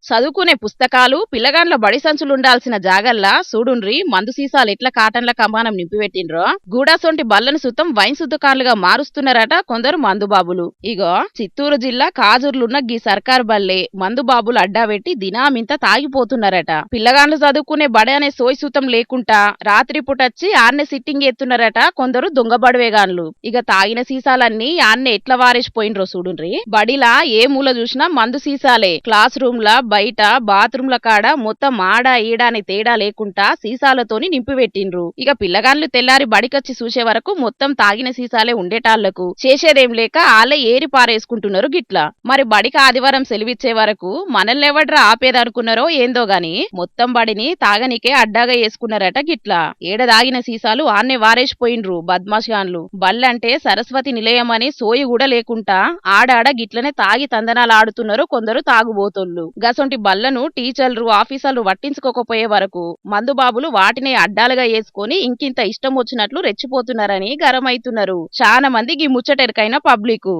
చదువుకునే పుస్తకాలు పిల్లగాండ్ల బడి సంచులుండాల్సిన జాగల్లా సూడుండ్రి మందు సీసాలు ఎట్లా కాటన్ల కమానం నింపిపెట్టిండ్రో గూడాసొంటి బల్లను సుతం వైన్ సుద్దకాన్లుగా మారుస్తున్నారట కొందరు మందుబాబులు. ఇగో చిత్తూరు జిల్లా కాజూర్లున్న గీ సర్కారు బల్లే మందుబాబులు అడ్డాబెట్టి దినామింత తాగిపోతున్నారట. పిల్లగాండ్లు చదువుకునే బడి అనే సోయి సుతం లేకుండా రాత్రి పుటచ్చి ఆన్నే సిట్టింగ్ ఎత్తున్నారట కొందరు దొంగబడివేగాన్లు. ఇక తాగిన సీసాలన్నీ ఆన్నే ఎట్లా వారేసిపోయినరో చూడుండ్రి. బడిలా ఏ మూల చూసినా మందు సీసాలే. క్లాస్ రూమ్ లా బయట బాత్రూంల కాడ మొత్తం ఆడ ఈడ అని తేడా లేకుండా సీసాలతోని నింపిపెట్టిండ్రు. ఇక పిల్లగాన్లు తెల్లారి బడికొచ్చి చూసే వరకు మొత్తం తాగిన సీసాలే ఉండేటాళ్లకు చేసేదేం లేక ఆలే ఏరి పారేసుకుంటున్నారు గిట్లా. మరి బడికి ఆదివారం సెలవిచ్చే వరకు మనల్నెవడ్రా ఆపేదనుకున్నారో ఏందో గాని మొత్తం బడిని తాగనికే అడ్డాగా వేసుకున్నారట గిట్లా. ఏడ తాగిన సీసాలు ఆన్నే వారేసిపోయిండ్రు బద్మాష్గాన్లు. బళ్ళంటే సరస్వతి నిలయం అని సోయి కూడా లేకుండా ఆడాడ గిట్లనే తాగి తందనాలు ఆడుతున్నారు కొందరు తాగుబోతోళ్ళు. గసొంటి బళ్లను టీచర్లు ఆఫీసర్లు పట్టించుకోకపోయే వరకు మందుబాబులు వాటినే అడ్డాలుగా వేసుకొని ఇంకింత ఇష్టం వచ్చినట్లు రెచ్చిపోతున్నారని గరమైతున్నారు చాలా మంది ఈ ముచ్చటెరకైన పబ్లిక్.